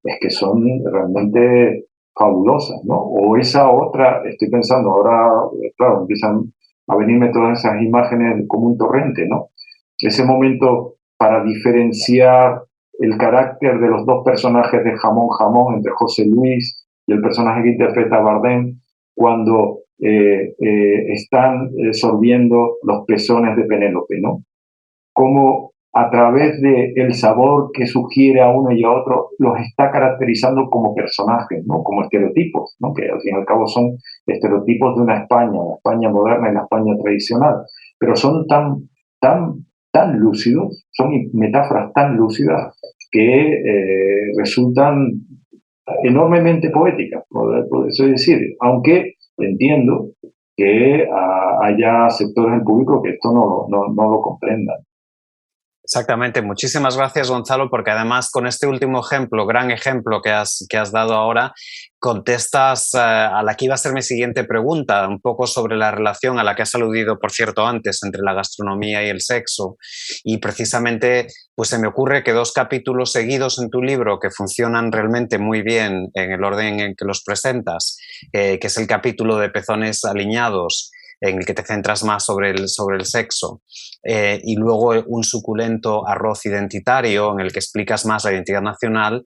es que son realmente fabulosas, ¿no? O esa otra, estoy pensando, ahora, claro, empiezan a venirme todas esas imágenes como un torrente, ¿no? Ese momento para diferenciar el carácter de los dos personajes de Jamón Jamón, entre José Luis y el personaje que interpreta Bardem, cuando están sorbiendo los pezones de Penélope, ¿no? Cómo a través del sabor que sugiere a uno y a otro los está caracterizando como personajes, ¿no? Como estereotipos, ¿no? Que al fin y al cabo son estereotipos de una España, la España moderna y la España tradicional, pero son tan lúcidos, son metáforas tan lúcidas que resultan enormemente poéticas, por eso decir, aunque entiendo que haya sectores del público que esto no lo comprendan. Exactamente, muchísimas gracias Gonzalo, porque además con este último ejemplo, gran ejemplo que has dado ahora, contestas a la que iba a ser mi siguiente pregunta, un poco sobre la relación a la que has aludido, por cierto, antes, entre la gastronomía y el sexo. Y precisamente pues se me ocurre que dos capítulos seguidos en tu libro que funcionan realmente muy bien en el orden en que los presentas, que es el capítulo de Pezones aliñados, en el que te centras más sobre el sexo, y luego un suculento arroz identitario en el que explicas más la identidad nacional,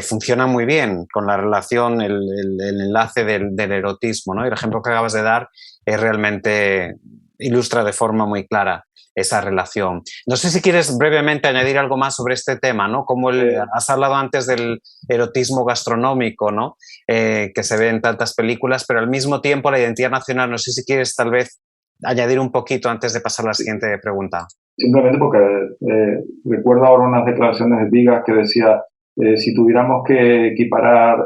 funciona muy bien con la relación, el enlace del erotismo, ¿no? Y el ejemplo que acabas de dar es realmente ilustra de forma muy clara esa relación. No sé si quieres brevemente añadir algo más sobre este tema, ¿no? Como has hablado antes del erotismo gastronómico, ¿no? Que se ve en tantas películas, pero al mismo tiempo la identidad nacional, no sé si quieres tal vez añadir un poquito antes de pasar a la siguiente pregunta. Simplemente porque recuerdo ahora unas declaraciones de Vigas que decía si tuviéramos que equiparar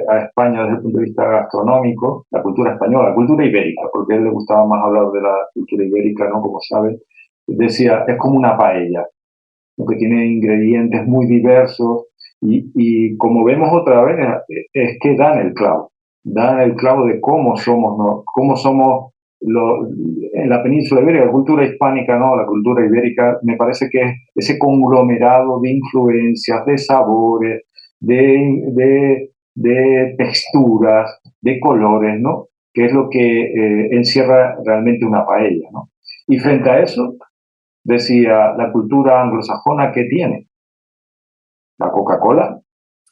a España desde el punto de vista gastronómico, la cultura española, la cultura ibérica, porque a él le gustaba más hablar de la cultura ibérica, ¿no? Como saben, decía, es como una paella, ¿no? Que tiene ingredientes muy diversos y como vemos otra vez, es que dan el clavo de cómo somos, ¿no? Cómo somos en la península ibérica, la cultura hispánica, ¿no? La cultura ibérica, me parece que es ese conglomerado de influencias, de sabores, de texturas, de colores, ¿no? Que es lo que encierra realmente una paella, ¿no? Y frente a eso, decía, la cultura anglosajona, ¿qué tiene? La Coca-Cola,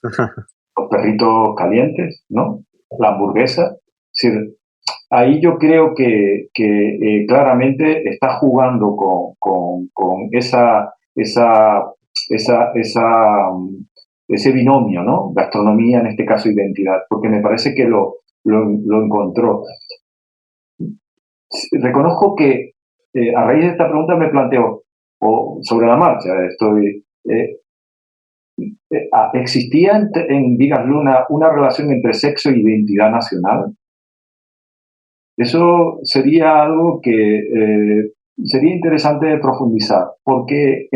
los perritos calientes, ¿no? La hamburguesa. Es decir, ahí yo creo que claramente está jugando con ese binomio, ¿no? Gastronomía, en este caso identidad, porque me parece que lo encontró. Reconozco que a raíz de esta pregunta me planteo, o sobre la marcha, ¿existía en Vigas Luna una relación entre sexo e identidad nacional? Eso sería algo que sería interesante profundizar, porque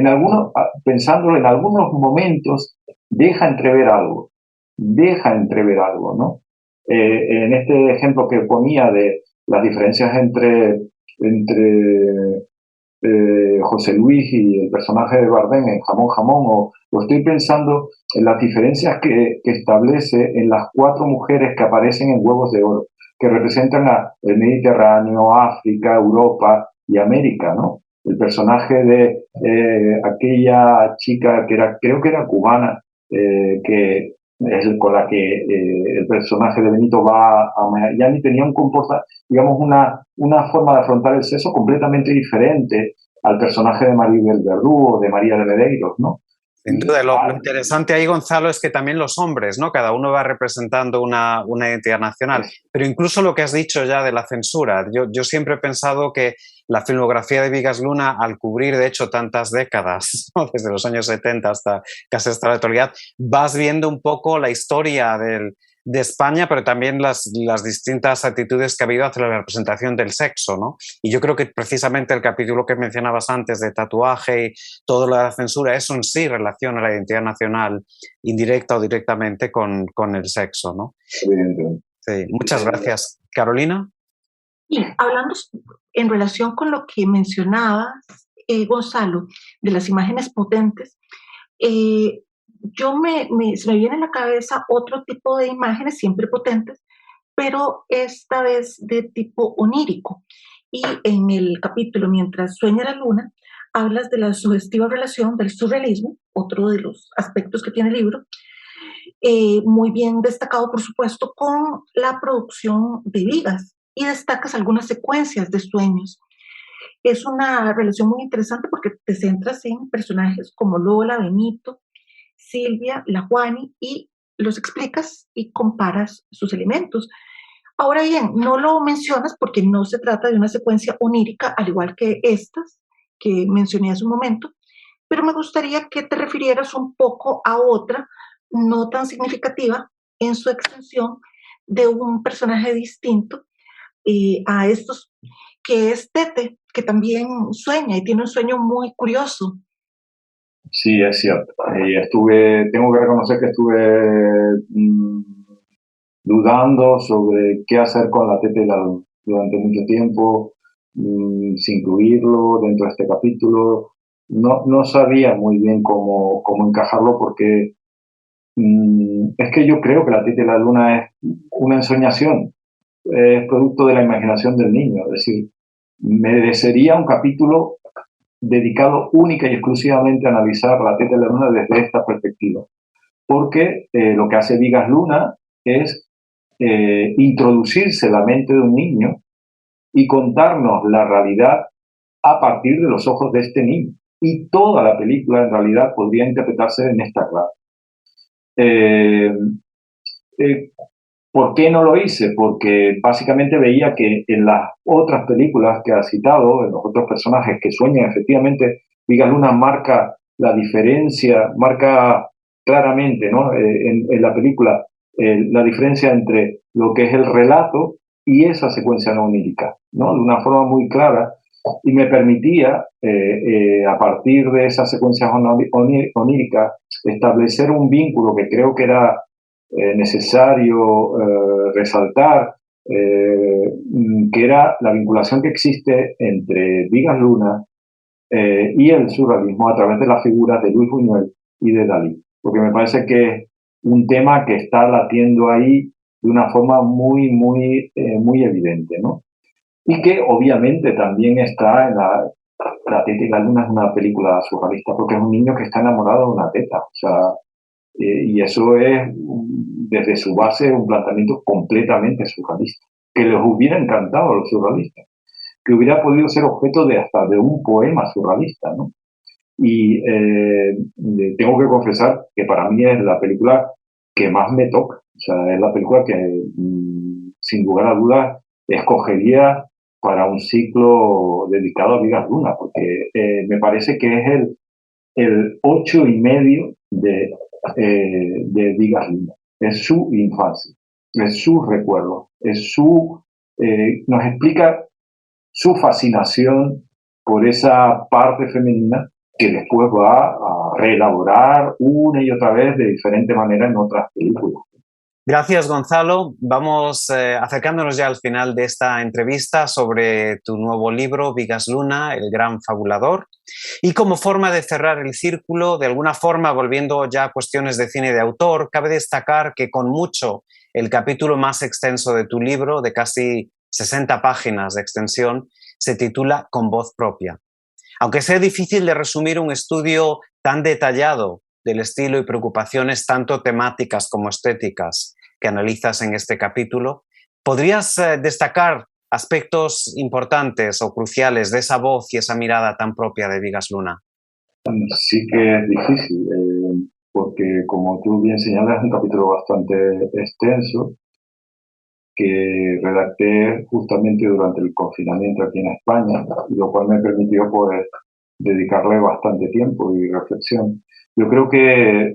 pensándolo en algunos momentos, deja entrever algo, ¿no? En este ejemplo que ponía de las diferencias entre José Luis y el personaje de Bardem en Jamón Jamón, o estoy pensando en las diferencias que establece en las 4 mujeres que aparecen en Huevos de Oro, que representan el Mediterráneo, África, Europa y América, ¿no? El personaje de aquella chica que creo que era cubana, que es con la que el personaje de Benito va a Miami, tenía un comportamiento, digamos, una forma de afrontar el sexo completamente diferente al personaje de Maribel Verdú o de María de Medeiros, ¿no? Sin duda, lo interesante ahí, Gonzalo, es que también los hombres, ¿no? Cada uno va representando una identidad nacional. Pero incluso lo que has dicho ya de la censura, yo siempre he pensado que la filmografía de Bigas Luna, al cubrir, de hecho, tantas décadas, ¿no? Desde los años 70 hasta casi hasta la actualidad, vas viendo un poco la historia de España, pero también las distintas actitudes que ha habido hacia la representación del sexo, ¿no? Y yo creo que precisamente el capítulo que mencionabas antes de tatuaje y toda la censura, eso en sí relaciona la identidad nacional indirecta o directamente con el sexo, ¿no? Evidentemente. Sí, muchas gracias. Carolina. Y hablando en relación con lo que mencionabas, Gonzalo, de las imágenes potentes, se me viene a la cabeza otro tipo de imágenes, siempre potentes, pero esta vez de tipo onírico. Y en el capítulo Mientras sueña la luna, hablas de la sugestiva relación del surrealismo, otro de los aspectos que tiene el libro, muy bien destacado, por supuesto, con la producción de Vigas, y destacas algunas secuencias de sueños. Es una relación muy interesante porque te centras en personajes como Lola, Benito, Silvia, la Juani, y los explicas y comparas sus elementos. Ahora bien, no lo mencionas porque no se trata de una secuencia onírica, al igual que estas que mencioné hace un momento, pero me gustaría que te refirieras un poco a otra, no tan significativa en su extensión, de un personaje distinto a estos, que es Tete, que también sueña y tiene un sueño muy curioso. Sí, es cierto. Tengo que reconocer que estuve dudando sobre qué hacer con la Tete durante mucho tiempo, sin incluirlo dentro de este capítulo. No sabía muy bien cómo encajarlo porque es que yo creo que la Tete y la Luna es una ensoñación, es producto de la imaginación del niño. Es decir, merecería un capítulo dedicado única y exclusivamente a analizar la Teta y la Luna desde esta perspectiva. Porque lo que hace Bigas Luna es introducirse en la mente de un niño y contarnos la realidad a partir de los ojos de este niño. Y toda la película en realidad podría interpretarse en esta clave. ¿Por qué no lo hice? Porque básicamente veía que en las otras películas que ha citado, en los otros personajes que sueñan, efectivamente, Vigas Luna marca la diferencia, marca claramente, ¿no? En la película la diferencia entre lo que es el relato y esa secuencia no onírica, ¿no? De una forma muy clara, y me permitía, a partir de esas secuencias oníricas, establecer un vínculo que creo que era necesario resaltar, que era la vinculación que existe entre Vigas Luna y el surrealismo a través de las figuras de Luis Buñuel y de Dalí, porque me parece que es un tema que está latiendo ahí de una forma muy evidente, ¿no? Y que obviamente también está en la Teta y la Luna. Es una película surrealista porque es un niño que está enamorado de una teta, o sea, y eso es, desde su base, un planteamiento completamente surrealista, que les hubiera encantado a los surrealistas, que hubiera podido ser objeto hasta de un poema surrealista, ¿no? Y tengo que confesar que para mí es la película que más me toca, o sea, es la película que, sin lugar a dudas, escogería para un ciclo dedicado a Vigas Luna, porque me parece que es el 8,5 de Vigas Luna. Es su infancia, es su recuerdo, nos explica su fascinación por esa parte femenina que después va a reelaborar una y otra vez de diferente manera en otras películas. Gracias, Gonzalo. Vamos acercándonos ya al final de esta entrevista sobre tu nuevo libro, Vigas Luna, el gran fabulador. Y como forma de cerrar el círculo, de alguna forma, volviendo ya a cuestiones de cine de autor, cabe destacar que con mucho el capítulo más extenso de tu libro, de casi 60 páginas de extensión, se titula Con voz propia. Aunque sea difícil de resumir un estudio tan detallado del estilo y preocupaciones tanto temáticas como estéticas que analizas en este capítulo, ¿podrías destacar aspectos importantes o cruciales de esa voz y esa mirada tan propia de Vigas Luna? Sí que es difícil, porque como tú bien señalas, es un capítulo bastante extenso que redacté justamente durante el confinamiento aquí en España, lo cual me permitió poder dedicarle bastante tiempo y reflexión. Yo creo que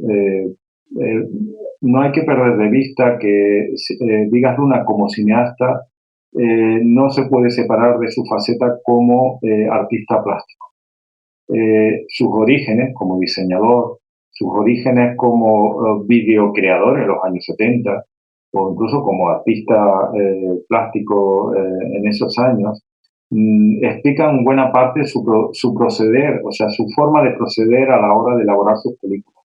no hay que perder de vista que Vigas Luna como cineasta no se puede separar de su faceta como artista plástico. Sus orígenes como diseñador, sus orígenes como videocreador en los años 70 o incluso como artista plástico en esos años, explican buena parte su proceder, o sea, su forma de proceder a la hora de elaborar sus películas.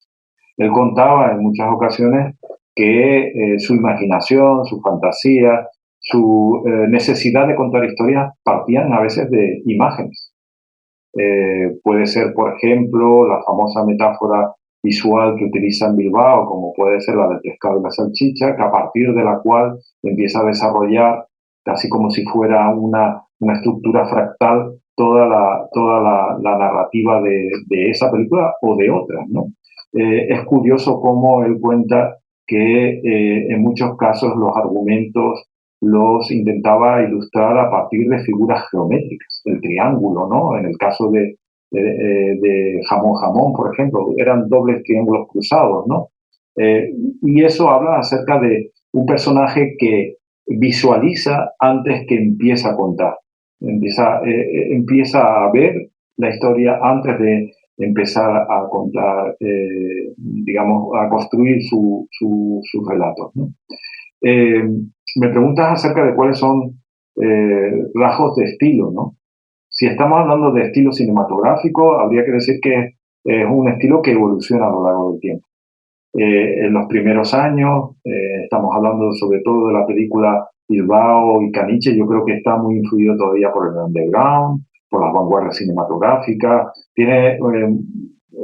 Él contaba en muchas ocasiones que su imaginación, su fantasía, su necesidad de contar historias partían a veces de imágenes. Puede ser, por ejemplo, la famosa metáfora visual que utiliza en Bilbao, como puede ser la del pescado y la salchicha, que a partir de la cual empieza a desarrollar, casi como si fuera una estructura fractal, toda la narrativa de esa película o de otras, ¿no? Es curioso cómo él cuenta que en muchos casos los argumentos los intentaba ilustrar a partir de figuras geométricas, el triángulo, ¿no? En el caso de Jamón Jamón, por ejemplo, eran dobles triángulos cruzados, ¿no? Y eso habla acerca de un personaje que visualiza antes que empieza a contar. Empieza a ver la historia antes de empezar a contar, digamos, a construir sus relatos, ¿no? Me preguntas acerca de cuáles son rasgos de estilo, ¿no? Si estamos hablando de estilo cinematográfico, habría que decir que es un estilo que evoluciona a lo largo del tiempo. En los primeros años, estamos hablando sobre todo de la película Bilbao y Caniche, yo creo que está muy influido todavía por el underground, por las vanguardias cinematográficas. Tiene,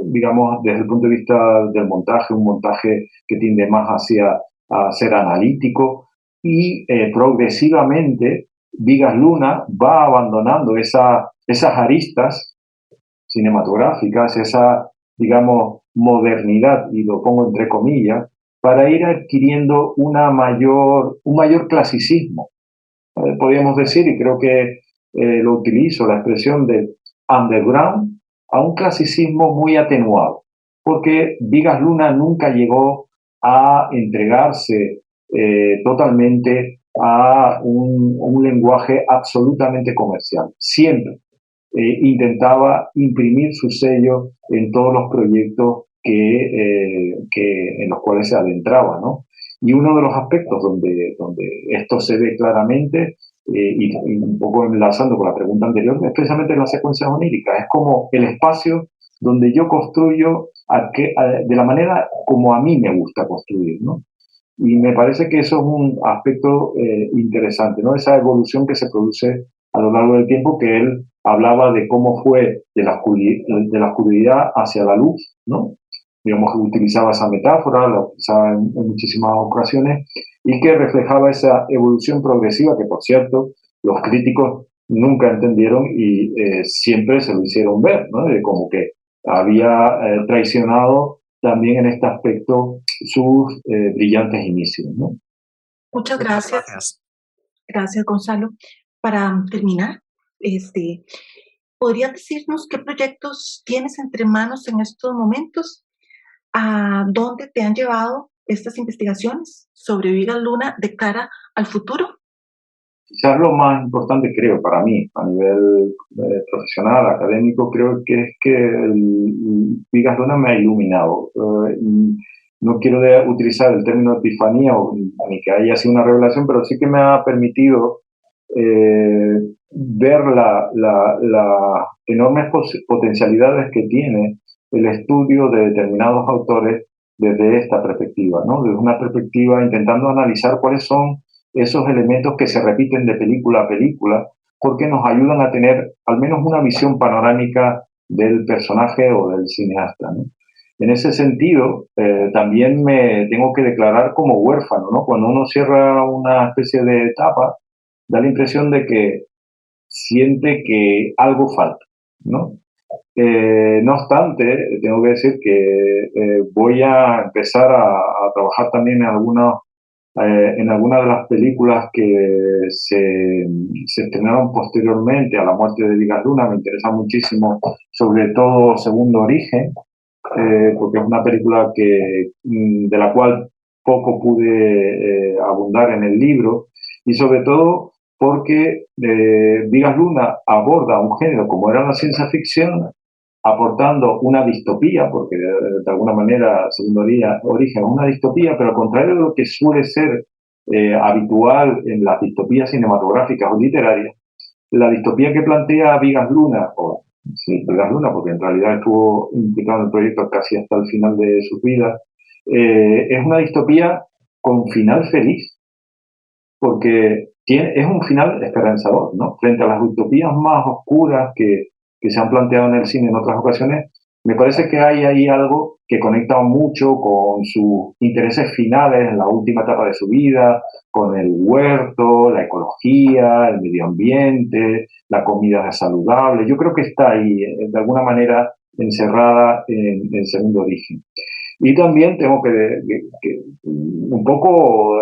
digamos, desde el punto de vista del montaje, un montaje que tiende más hacia a ser analítico y progresivamente Vigas Luna va abandonando esas aristas cinematográficas, esa, digamos, modernidad, y lo pongo entre comillas, para ir adquiriendo un mayor clasicismo. Podríamos decir, y creo que lo utilizo, la expresión de underground, a un clasicismo muy atenuado, porque Vigas Luna nunca llegó a entregarse totalmente a un lenguaje absolutamente comercial. Siempre intentaba imprimir su sello en todos los proyectos en los cuales se adentraba, ¿no? Y uno de los aspectos donde esto se ve claramente, y un poco enlazando con la pregunta anterior, es precisamente la secuencia onírica. Es como el espacio donde yo construyo de la manera como a mí me gusta construir, ¿no? Y me parece que eso es un aspecto interesante, ¿no? Esa evolución que se produce a lo largo del tiempo, que él hablaba de cómo fue de la oscuridad hacia la luz, ¿no? Digamos que utilizaba esa metáfora, la utilizaba en muchísimas ocasiones, y que reflejaba esa evolución progresiva que, por cierto, los críticos nunca entendieron y siempre se lo hicieron ver, ¿no? De como que había traicionado también en este aspecto sus brillantes inicios, ¿no? Muchas gracias. Gracias, Gonzalo. Para terminar, ¿podrías decirnos qué proyectos tienes entre manos en estos momentos? ¿A dónde te han llevado estas investigaciones sobre Vigas Luna de cara al futuro? quizás lo más importante, creo, para mí, a nivel profesional, académico, creo que es que Vigas Luna me ha iluminado. No quiero utilizar el término epifanía ni que haya sido una revelación, pero sí que me ha permitido ver las enormes potencialidades que tiene el estudio de determinados autores desde esta perspectiva, ¿no? Desde una perspectiva intentando analizar cuáles son esos elementos que se repiten de película a película, porque nos ayudan a tener al menos una visión panorámica del personaje o del cineasta, ¿no? En ese sentido, también me tengo que declarar como huérfano, ¿no? Cuando uno cierra una especie de etapa, da la impresión de que siente que algo falta, ¿no? No obstante, tengo que decir que voy a empezar a trabajar también en algunas de las películas que se estrenaron posteriormente a la muerte de Vigas Luna. Me interesa muchísimo, sobre todo Segundo Origen, porque es una película de la cual poco pude abundar en el libro, y sobre todo porque Vigas Luna aborda un género como era la ciencia ficción, aportando una distopía, porque de alguna manera Segundo Origen es una distopía, pero al contrario de lo que suele ser habitual en las distopías cinematográficas o literarias, la distopía que plantea Vigas Luna, o sí, Vigas Luna, porque en realidad estuvo implicado en el proyecto casi hasta el final de sus vidas, es una distopía con final feliz, porque es un final esperanzador, ¿no? Frente a las utopías más oscuras que se han planteado en el cine en otras ocasiones, me parece que hay ahí algo que conecta mucho con sus intereses finales en la última etapa de su vida, con el huerto, la ecología, el medio ambiente, la comida saludable. Yo creo que está ahí, de alguna manera, encerrada en Segundo Origen. Y también tengo que un poco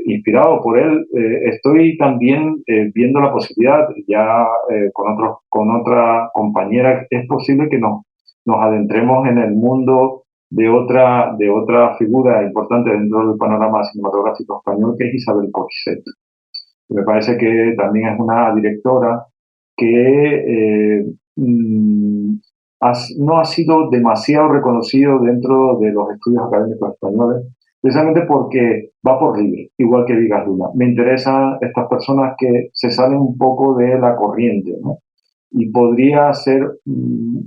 inspirado por él, estoy también viendo la posibilidad, ya con otra compañera, es posible que nos adentremos en el mundo de otra figura importante dentro del panorama cinematográfico español, que es Isabel Coixet. Me parece que también es una directora que no ha sido demasiado reconocido dentro de los estudios académicos españoles, precisamente porque va por libre, igual que Vigas Luna. Me interesan estas personas que se salen un poco de la corriente, ¿no? Y podría ser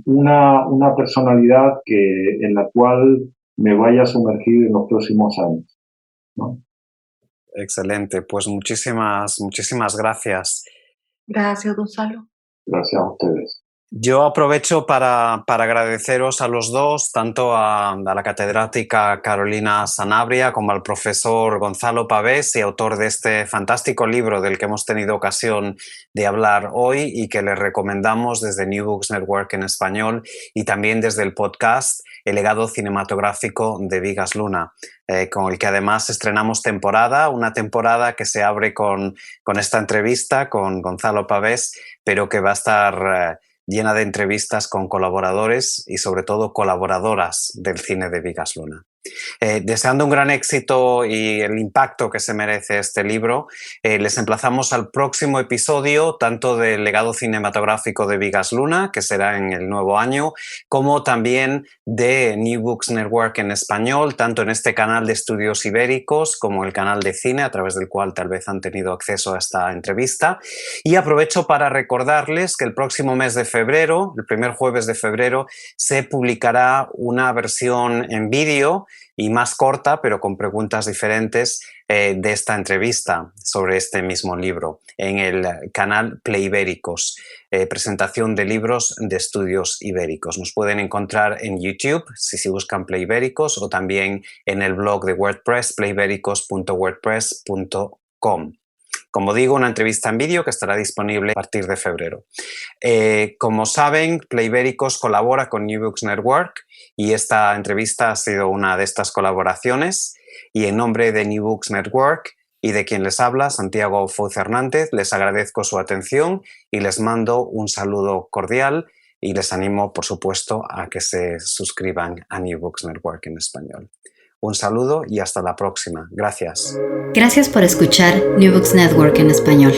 una personalidad en la cual me vaya a sumergir en los próximos años, ¿no? Excelente, pues muchísimas gracias. Gracias, Gonzalo. Gracias a ustedes. Yo aprovecho para agradeceros a los dos, tanto a la catedrática Carolina Sanabria como al profesor Gonzalo Pavés, y autor de este fantástico libro del que hemos tenido ocasión de hablar hoy y que les recomendamos desde New Books Network en español y también desde el podcast El legado cinematográfico de Vigas Luna, con el que además estrenamos una temporada que se abre con esta entrevista con Gonzalo Pavés, pero que va a estar llena de entrevistas con colaboradores y sobre todo colaboradoras del cine de Vigas Luna. Deseando un gran éxito y el impacto que se merece este libro, les emplazamos al próximo episodio, tanto del legado cinematográfico de Vigas Luna, que será en el nuevo año, como también de New Books Network en español, tanto en este canal de estudios ibéricos como el canal de cine, a través del cual tal vez han tenido acceso a esta entrevista. Y aprovecho para recordarles que el próximo mes de febrero, el primer jueves de febrero, se publicará una versión en vídeo y más corta, pero con preguntas diferentes, de esta entrevista sobre este mismo libro en el canal Play Ibéricos, presentación de libros de estudios ibéricos. Nos pueden encontrar en YouTube si buscan Play Ibéricos, o también en el blog de WordPress, playibericos.wordpress.com. Como digo, una entrevista en vídeo que estará disponible a partir de febrero. Como saben, Play Ibéricos colabora con New Books Network y esta entrevista ha sido una de estas colaboraciones. Y en nombre de New Books Network y de quien les habla, Santiago Fouz Hernández, les agradezco su atención y les mando un saludo cordial y les animo, por supuesto, a que se suscriban a New Books Network en español. Un saludo y hasta la próxima. Gracias. Gracias por escuchar New Books Network en español.